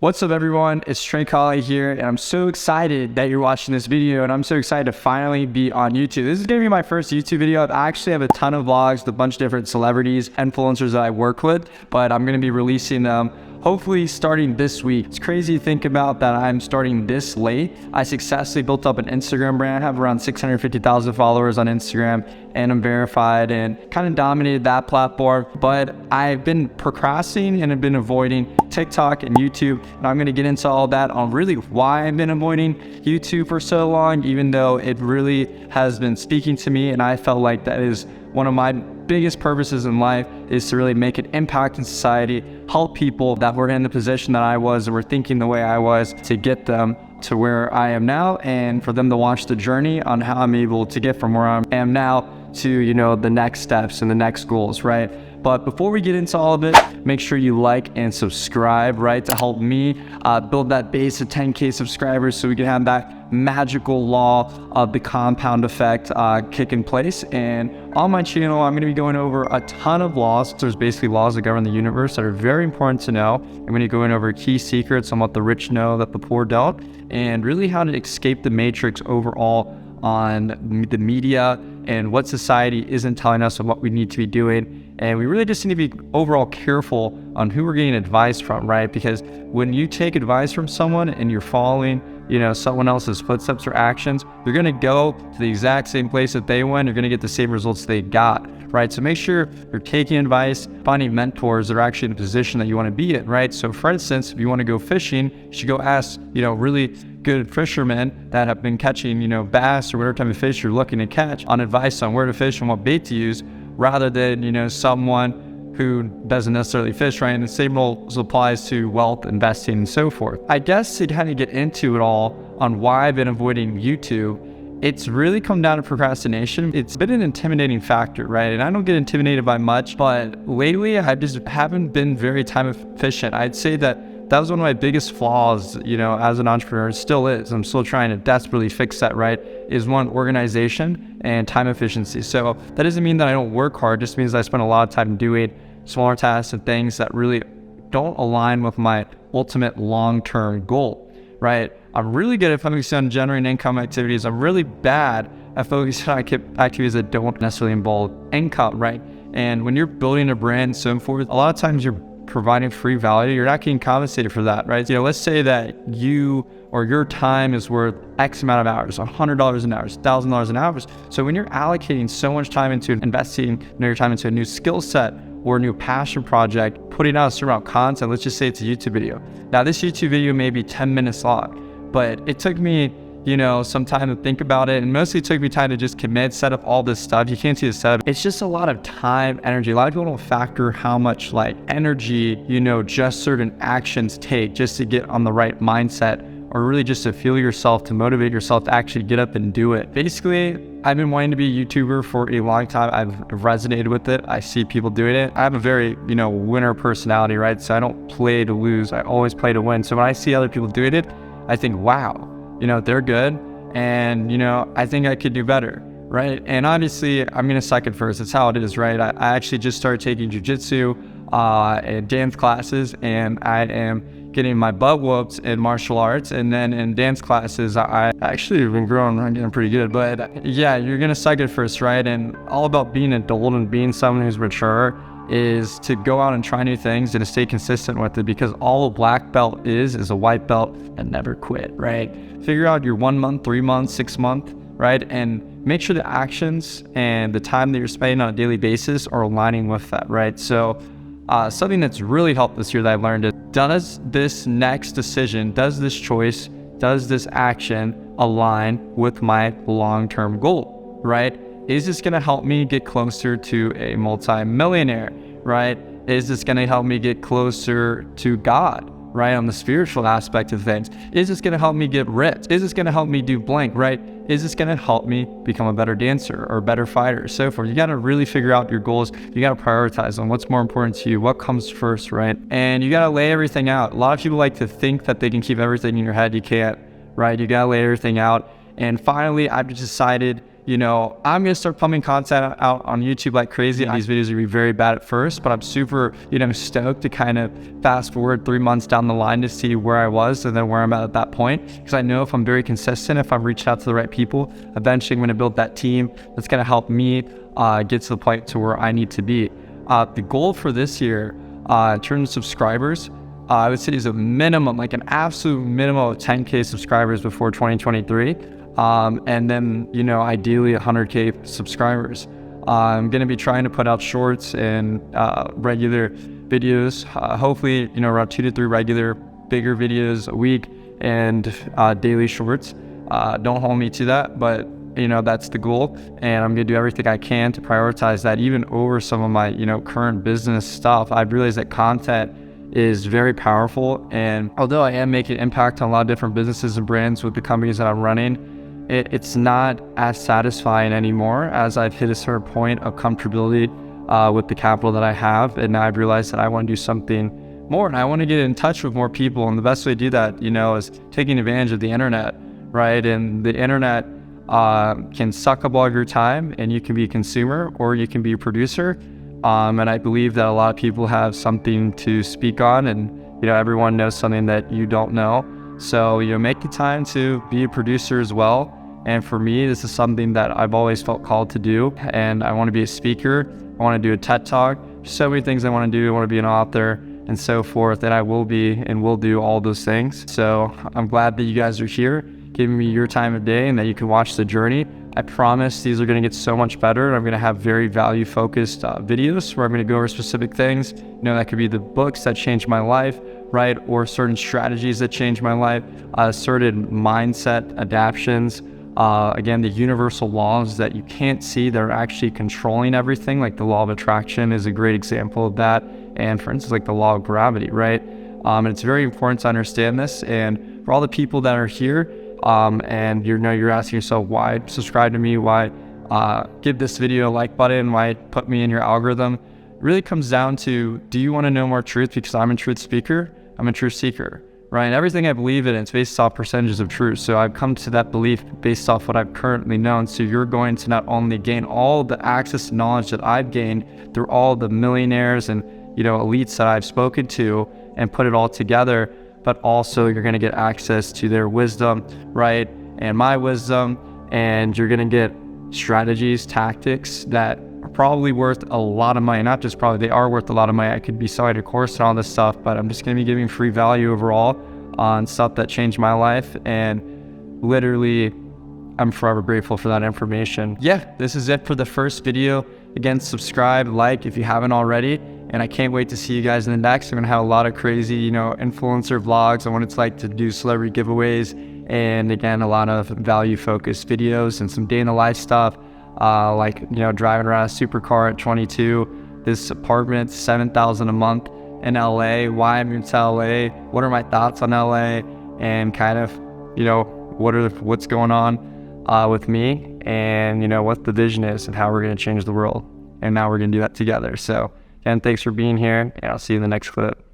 What's up everyone, it's Trey Colley here, and I'm so excited that you're watching this video, and I'm so excited to finally be on YouTube. This is gonna be my first YouTube video. I actually have a ton of vlogs with a bunch of different celebrities, influencers that I work with, but I'm gonna be releasing them hopefully starting this week. It's crazy to think about that I'm starting this late. I successfully built up an Instagram brand. I have around 650,000 followers on Instagram, and I'm verified and kind of dominated that platform. But I've been procrastinating and I've been avoiding TikTok and YouTube. And I'm gonna get into all that on really why I've been avoiding YouTube for so long, even though it really has been speaking to me. And I felt like that is one of my biggest purposes in life, is to really make an impact in society, help people that were in the position that I was, or were thinking the way I was, to get them to where I am now, and for them to watch the journey on how I'm able to get from where I am now to, you know, the next steps and the next goals, right? But before we get into all of it, make sure you like and subscribe, right, to help me build that base of 10K subscribers, so we can have that magical law of the compound effect kick in place. And on my channel, I'm going to be going over a ton of laws. There's basically laws that govern the universe that are very important to know. I'm going to be going over key secrets on what the rich know that the poor don't, and really how to escape the matrix overall on the media and what society isn't telling us of what we need to be doing. And we really just need to be overall careful on who we're getting advice from, right? Because when you take advice from someone and you're following, you know, someone else's footsteps or actions, you're gonna go to the exact same place that they went. You're gonna get the same results they got, right? So make sure you're taking advice, finding mentors that are actually in the position that you wanna be in, right? So for instance, if you wanna go fishing, you should go ask, you know, really good fishermen that have been catching, you know, bass or whatever type of fish you're looking to catch, on advice on where to fish and what bait to use, rather than, you know, someone who doesn't necessarily fish, right? And the same rules applies to wealth investing and so forth. I guess to kind of get into it all on why I've been avoiding YouTube, it's really come down to procrastination. It's been an intimidating factor, right? And I don't get intimidated by much, but lately I just haven't been very time efficient. I'd say that was one of my biggest flaws, you know, as an entrepreneur. It still is. I'm still trying to desperately fix that, right? Is one, organization and time efficiency. So that doesn't mean that I don't work hard. It just means I spend a lot of time doing smaller tasks and things that really don't align with my ultimate long-term goal, right? I'm really good at focusing on generating income activities. I'm really bad at focusing on activities that don't necessarily involve income, right? And when you're building a brand and so forth, a lot of times you're providing free value, you're not getting compensated for that, right? You know, let's say that you or your time is worth X amount of hours, $100 an hour, $1,000 an hour. So when you're allocating so much time into investing, you know, your time into a new skill set or a new passion project, putting out a certain amount of content, let's just say it's a YouTube video. Now this YouTube video may be 10 minutes long, but it took me, you know, some time to think about it, and mostly it took me time to just commit, set up all this stuff. You can't see the setup. It's just a lot of time, energy. A lot of people don't factor how much like energy, you know, just certain actions take just to get on the right mindset, or really just to fuel yourself, to motivate yourself to actually get up and do it. Basically, I've been wanting to be a YouTuber for a long time. I've resonated with it. I see people doing it. I have a very, you know, winner personality, right? So I don't play to lose. I always play to win. So when I see other people doing it, I think, wow, you know, they're good, and, you know, I think I could do better, right? And obviously, I'm gonna suck at first. It's how it is, right? I actually just started taking jujitsu and dance classes, and I am getting my butt whooped in martial arts. And then in dance classes, I actually have been growing. I'm getting pretty good, but yeah, you're gonna suck at first, right? And all about being adult and being someone who's mature is to go out and try new things and to stay consistent with it, because all a black belt is a white belt and never quit, right? Figure out your 1 month, 3 months, 6 month, right? And make sure the actions and the time that you're spending on a daily basis are aligning with that, right? So something that's really helped this year that I've learned is, does this next decision, does this choice, does this action align with my long-term goal, right? Is this gonna help me get closer to a multi-millionaire, right? Is this gonna help me get closer to God, right? On the spiritual aspect of things. Is this gonna help me get rich? Is this gonna help me do blank, right? Is this gonna help me become a better dancer or a better fighter, so forth? You gotta really figure out your goals. You gotta prioritize on what's more important to you, what comes first, right? And you gotta lay everything out. A lot of people like to think that they can keep everything in your head. You can't, right? You gotta lay everything out. And finally, I've just decided, you know, I'm gonna start pumping content out on YouTube like crazy. These videos are gonna be very bad at first, but I'm super, you know, stoked to kind of fast forward 3 months down the line to see where I was and then where I'm at that point. Because I know if I'm very consistent, if I'm reaching out to the right people, eventually I'm gonna build that team that's gonna help me get to the point to where I need to be. The goal for this year, in terms of subscribers, I would say is a minimum, like an absolute minimum of 10K subscribers before 2023. And then, you know, ideally 100K subscribers. I'm going to be trying to put out shorts and regular videos, hopefully, you know, around 2 to 3 regular bigger videos a week and daily shorts. Don't hold me to that, but you know, that's the goal. And I'm going to do everything I can to prioritize that even over some of my, you know, current business stuff. I've realized that content is very powerful. And although I am making an impact on a lot of different businesses and brands with the companies that I'm running, it's not as satisfying anymore as I've hit a certain point of comfortability with the capital that I have. And now I've realized that I want to do something more and I want to get in touch with more people. And the best way to do that, you know, is taking advantage of the internet, right? And the internet can suck up all your time and you can be a consumer or you can be a producer. And I believe that a lot of people have something to speak on and, you know, everyone knows something that you don't know. So, you know, make the time to be a producer as well. And for me, this is something that I've always felt called to do. And I want to be a speaker. I want to do a TED Talk. So many things I want to do. I want to be an author and so forth. And I will be and will do all those things. So I'm glad that you guys are here, giving me your time of day and that you can watch the journey. I promise these are going to get so much better. And I'm going to have very value focused videos where I'm going to go over specific things. You know, that could be the books that changed my life, right? Or certain strategies that changed my life, certain mindset adaptations. Again, the universal laws that you can't see that are actually controlling everything, like the law of attraction is a great example of that. And for instance, like the law of gravity, right? And it's very important to understand this. And for all the people that are here, and you're asking yourself, why subscribe to me? Why give this video a like button? Why put me in your algorithm? It really comes down to, do you want to know more truth? Because I'm a truth speaker, I'm a truth seeker, right? And everything I believe in, it's based off percentages of truth. So I've come to that belief based off what I've currently known. So you're going to not only gain all the access to knowledge that I've gained through all the millionaires and, you know, elites that I've spoken to and put it all together, but also you're going to get access to their wisdom, right? And my wisdom, and you're going to get strategies, tactics that are probably worth a lot of money. Not just probably, they are worth a lot of money. I could be selling a course and all this stuff, but I'm just going to be giving free value overall on stuff that changed my life. And literally, I'm forever grateful for that information. Yeah, this is it for the first video. Again, subscribe, like if you haven't already. And I can't wait to see you guys in the next. I'm gonna have a lot of crazy, you know, influencer vlogs on what it's like to do celebrity giveaways. And again, a lot of value focused videos and some day in the life stuff. Like, you know, driving around a supercar at 22, this apartment, $7,000 a month in LA, why I moved to LA, what are my thoughts on LA, and kind of, you know, what's going on with me, and, you know, what the vision is and how we're gonna change the world. And now we're gonna do that together. So again, thanks for being here, and I'll see you in the next clip.